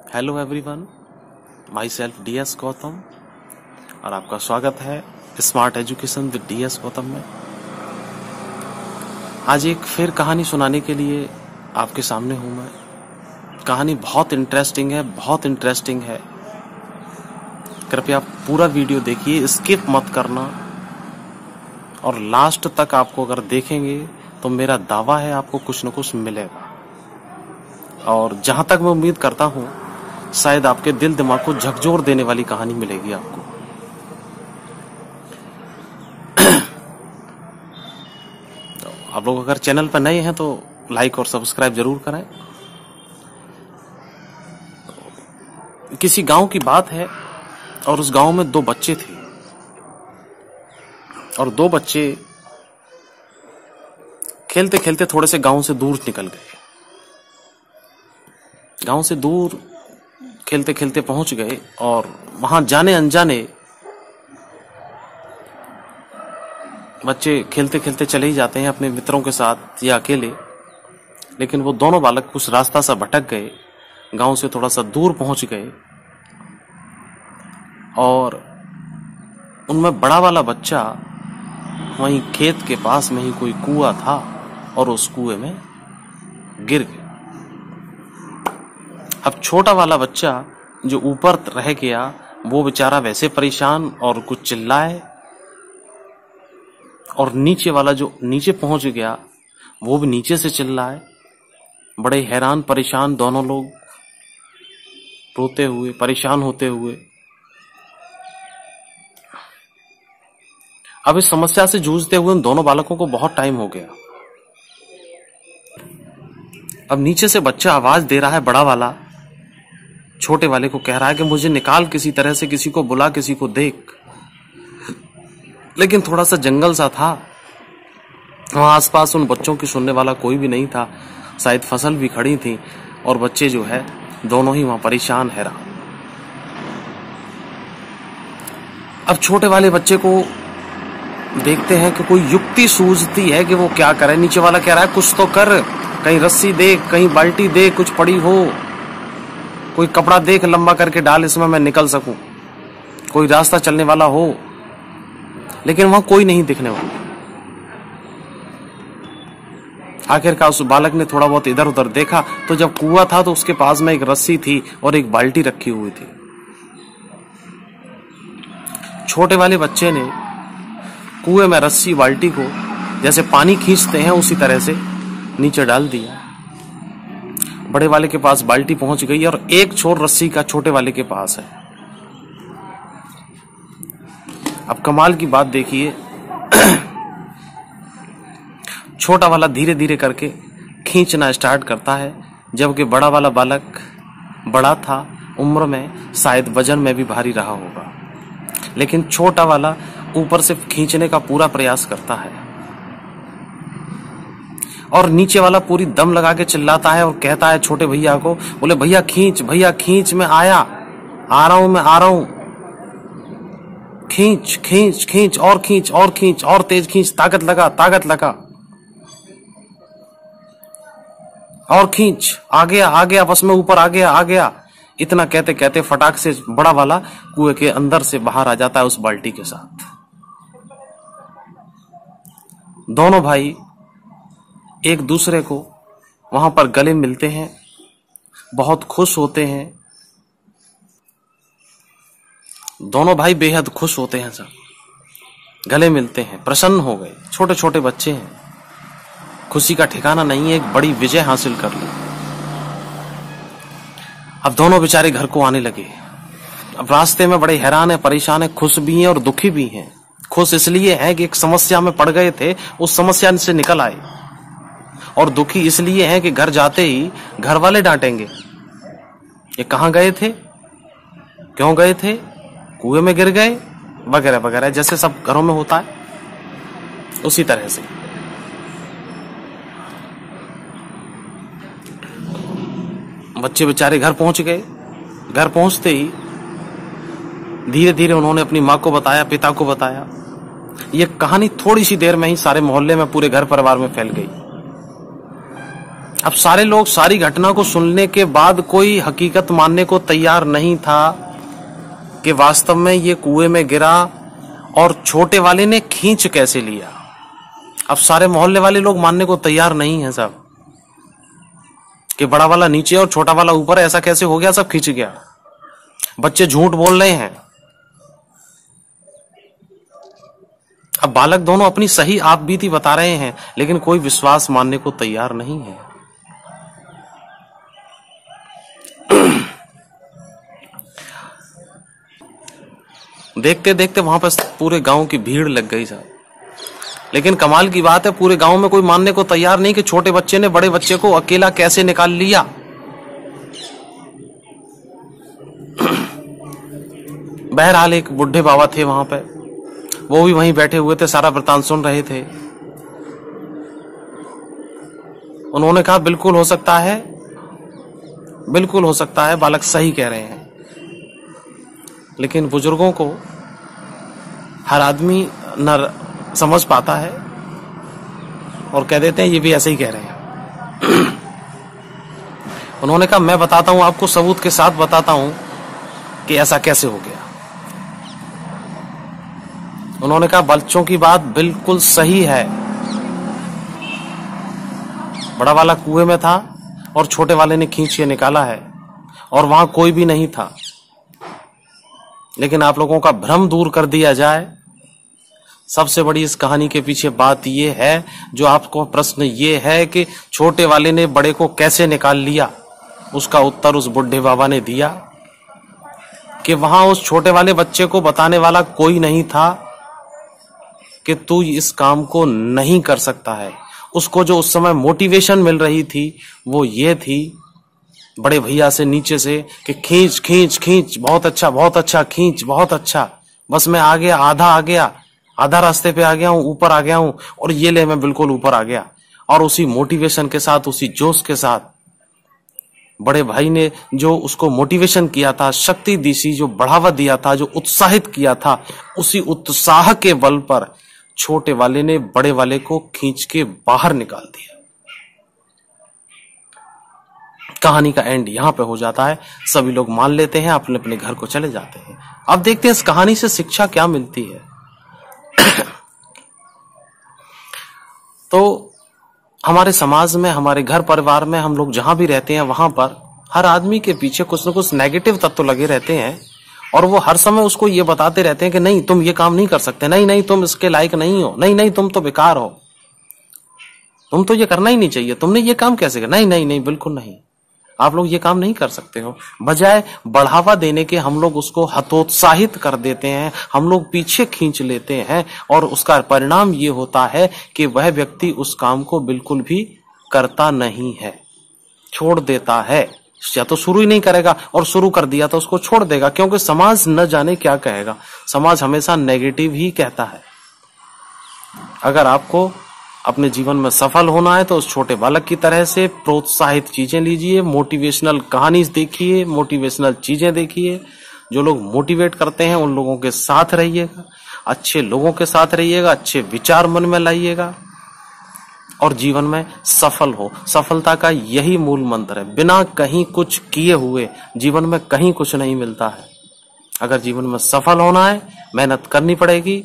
Hello everyone, my self DS Gautam और आपका स्वागत है smart education with DS Gautam में। आज एक फिर कहानी सुनाने के लिए आपके सामने हूं मैं। कहानी बहुत इंटरेस्टिंग है। कृपया पूरा वीडियो देखिए, स्किप मत करना और लास्ट तक आपको अगर देखेंगे तो मेरा दावा है आपको कुछ न कुछ मिलेगा। और जहां तक मैं उम्मीद करता हूं शायद आपके दिल दिमाग को झकझोर देने वाली कहानी मिलेगी आपको। तो आप लोग अगर चैनल पर नए हैं तो लाइक और सब्सक्राइब जरूर करें। किसी गांव की बात है और उस गांव में 2 बच्चे थे और 2 बच्चे खेलते खेलते थोड़े से गांव से दूर निकल गए। गांव से दूर खेलते खेलते पहुंच गए और वहां जाने अनजाने बच्चे खेलते खेलते चले ही जाते हैं अपने मित्रों के साथ या अकेले। लेकिन वो दोनों बालक कुछ रास्ता सा भटक गए, गांव से थोड़ा सा दूर पहुंच गए और उनमें बड़ा वाला बच्चा वहीं खेत के पास में ही कोई कुआं था और उस कुएं में गिर गया। अब छोटा वाला बच्चा जो ऊपर रह गया वो बेचारा वैसे परेशान और कुछ चिल्लाए, और नीचे वाला जो नीचे पहुंच गया वो भी नीचे से चिल्लाए। बड़े हैरान परेशान दोनों लोग, रोते हुए परेशान होते हुए। अब इस समस्या से जूझते हुए उन दोनों बालकों को बहुत टाइम हो गया। अब नीचे से बच्चा आवाज दे रहा है, बड़ा वाला छोटे वाले को कह रहा है कि मुझे निकाल, किसी तरह से किसी को बुला, किसी को देख। लेकिन थोड़ा सा जंगल सा था, वहां आसपास उन बच्चों की सुनने वाला कोई भी नहीं था। शायद फसल भी खड़ी थी और बच्चे जो है दोनों ही वहां परेशान हैरान। अब छोटे वाले बच्चे को देखते हैं कि कोई युक्ति सूझती है कि वो क्या करे। नीचे वाला कह रहा है कुछ तो कर, कहीं रस्सी देख, कहीं बाल्टी देख, कुछ पड़ी हो, कोई कपड़ा देख लंबा करके डाल, इसमें मैं निकल सकूं, कोई रास्ता चलने वाला हो। लेकिन वहां कोई नहीं दिखने वाला। आखिरकार उस बालक ने थोड़ा बहुत इधर उधर देखा तो जब कुआं था तो उसके पास में एक रस्सी थी और एक बाल्टी रखी हुई थी। छोटे वाले बच्चे ने कुएं में रस्सी बाल्टी को जैसे पानी खींचते हैं उसी तरह से नीचे डाल दिया। बड़े वाले के पास बाल्टी पहुंच गई और एक छोर रस्सी का छोटे वाले के पास है। अब कमाल की बात देखिए, छोटा वाला धीरे धीरे करके खींचना स्टार्ट करता है, जबकि बड़ा वाला बालक बड़ा था उम्र में, शायद वजन में भी भारी रहा होगा। लेकिन छोटा वाला ऊपर से खींचने का पूरा प्रयास करता है और नीचे वाला पूरी दम लगा के चिल्लाता है और कहता है छोटे भैया को, बोले भैया खींच, मैं आया, आ रहा हूं, खींच खींच खींच और खींच और खींच और तेज खींच, ताकत लगा और खींच, आ गया बस मैं ऊपर आ गया। इतना कहते कहते फटाक से बड़ा वाला कुएं के अंदर से बाहर आ जाता है उस बाल्टी के साथ। दोनों भाई एक दूसरे को वहां पर गले मिलते हैं, बहुत खुश होते हैं। दोनों भाई बेहद खुश होते हैं, सब गले मिलते हैं, प्रसन्न हो गए। छोटे छोटे बच्चे हैं, खुशी का ठिकाना नहीं है, एक बड़ी विजय हासिल कर ली। अब दोनों बेचारे घर को आने लगे। अब रास्ते में बड़े हैरान है, परेशान है, खुश भी हैं और दुखी भी हैं। खुश इसलिए है कि एक समस्या में पड़ गए थे, उस समस्या से निकल आए, और दुखी इसलिए है कि घर जाते ही घर वाले डांटेंगे, ये कहां गए थे, क्यों गए थे, कुएं में गिर गए, वगैरह वगैरह, जैसे सब घरों में होता है उसी तरह से। बच्चे बेचारे घर पहुंच गए। घर पहुंचते ही धीरे धीरे उन्होंने अपनी माँ को बताया, पिता को बताया। ये कहानी थोड़ी सी देर में ही सारे मोहल्ले में, पूरे घर परिवार में फैल गई। अब सारे लोग सारी घटना को सुनने के बाद कोई हकीकत मानने को तैयार नहीं था कि वास्तव में ये कुएं में गिरा और छोटे वाले ने खींच कैसे लिया। अब सारे मोहल्ले वाले लोग मानने को तैयार नहीं है साहब कि बड़ा वाला नीचे और छोटा वाला ऊपर, ऐसा कैसे हो गया, सब खींच गया। बच्चे झूठ बोल रहे हैं। अब बालक दोनों अपनी सही आप बीती बता रहे हैं, लेकिन कोई विश्वास मानने को तैयार नहीं है। देखते देखते वहां पर पूरे गांव की भीड़ लग गई साहब। लेकिन कमाल की बात है, पूरे गांव में कोई मानने को तैयार नहीं कि छोटे बच्चे ने बड़े बच्चे को अकेला कैसे निकाल लिया। बहरहाल एक बुढ़े बाबा थे वहां पे, वो भी वहीं बैठे हुए थे, सारा वृतांत सुन रहे थे। उन्होंने कहा बिल्कुल हो सकता है, बिल्कुल हो सकता है, बालक सही कह रहे हैं। लेकिन बुजुर्गों को हर आदमी न समझ पाता है और कह देते हैं ये भी ऐसे ही कह रहे हैं। उन्होंने कहा मैं बताता हूं आपको, सबूत के साथ बताता हूं कि ऐसा कैसे हो गया। उन्होंने कहा बच्चों की बात बिल्कुल सही है, बड़ा वाला कुएं में था और छोटे वाले ने खींच के निकाला है और वहां कोई भी नहीं था। लेकिन आप लोगों का भ्रम दूर कर दिया जाए, सबसे बड़ी इस कहानी के पीछे बात यह है, जो आपको प्रश्न ये है कि छोटे वाले ने बड़े को कैसे निकाल लिया, उसका उत्तर उस बुढ़े बाबा ने दिया कि वहां उस छोटे वाले बच्चे को बताने वाला कोई नहीं था कि तू इस काम को नहीं कर सकता है। उसको जो उस समय मोटिवेशन मिल रही थी वो ये थी बड़े भैया से नीचे से कि खींच खींच खींच, बहुत अच्छा खींच, बहुत अच्छा, बस मैं आ गया, आ गया, आधा रास्ते पे आ गया हूं, ऊपर आ गया हूं, और ये ले मैं बिल्कुल ऊपर आ गया। और उसी मोटिवेशन के साथ, उसी जोश के साथ बड़े भाई ने जो उसको मोटिवेशन किया था, शक्ति दी सी, जो बढ़ावा दिया था, जो उत्साहित किया था, उसी उत्साह के बल पर छोटे वाले ने बड़े वाले को खींच के बाहर निकाल दिया। कहानी का एंड यहां पे हो जाता है, सभी लोग मान लेते हैं, अपने अपने घर को चले जाते हैं। अब देखते हैं इस कहानी से शिक्षा क्या मिलती है। तो हमारे समाज में, हमारे घर परिवार में, हम लोग जहां भी रहते हैं वहां पर हर आदमी के पीछे कुछ न कुछ नेगेटिव तत्व लगे रहते हैं और वो हर समय उसको ये बताते रहते हैं कि नहीं तुम ये काम नहीं कर सकते, नहीं नहीं तुम इसके लायक नहीं हो, नहीं नहीं तुम तो बेकार हो, तुम तो ये करना ही नहीं चाहिए, तुमने ये काम कैसे किया, नहीं नहीं नहीं बिल्कुल नहीं, आप लोग ये काम नहीं कर सकते हो। बजाय बढ़ावा देने के हम लोग उसको हतोत्साहित कर देते हैं, हम लोग पीछे खींच लेते हैं और उसका परिणाम ये होता है कि वह व्यक्ति उस काम को बिल्कुल भी करता नहीं है, छोड़ देता है, या तो शुरू ही नहीं करेगा, और शुरू कर दिया तो उसको छोड़ देगा, क्योंकि समाज न जाने क्या कहेगा। समाज हमेशा नेगेटिव ही कहता है। अगर आपको अपने जीवन में सफल होना है तो उस छोटे बालक की तरह से प्रोत्साहित चीजें लीजिए, मोटिवेशनल कहानी देखिए, मोटिवेशनल चीजें देखिए। जो लोग मोटिवेट करते हैं उन लोगों के साथ रहिएगा, अच्छे लोगों के साथ रहिएगा, अच्छे विचार मन में लाइएगा और जीवन में सफल हो। सफलता का यही मूल मंत्र है। बिना कहीं कुछ किए हुए जीवन में कहीं कुछ नहीं मिलता है। अगर जीवन में सफल होना है मेहनत करनी पड़ेगी,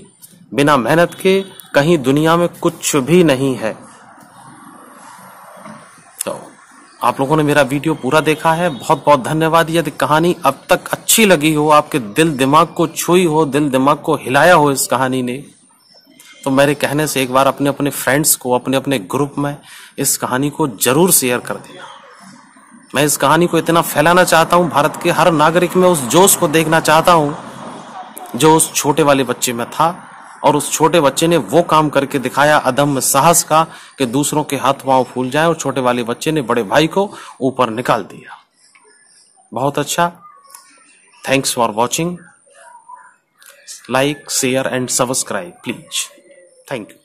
बिना मेहनत के कहीं दुनिया में कुछ भी नहीं है। तो आप लोगों ने मेरा वीडियो पूरा देखा है, बहुत बहुत धन्यवाद। यदि कहानी अब तक अच्छी लगी हो, आपके दिल दिमाग को छुई हो, दिल दिमाग को हिलाया हो इस कहानी ने, तो मेरे कहने से एक बार अपने अपने फ्रेंड्स को, अपने अपने ग्रुप में इस कहानी को जरूर शेयर कर देना। मैं इस कहानी को इतना फैलाना चाहता हूं, भारत के हर नागरिक में उस जोश को देखना चाहता हूं जो उस छोटे वाले बच्चे में था, और उस छोटे बच्चे ने वो काम करके दिखाया अदम्य साहस का कि दूसरों के हाथ पांव फूल जाए, और छोटे वाले बच्चे ने बड़े भाई को ऊपर निकाल दिया। बहुत अच्छा। Thanks for watching. Like, share and subscribe please. Thank you.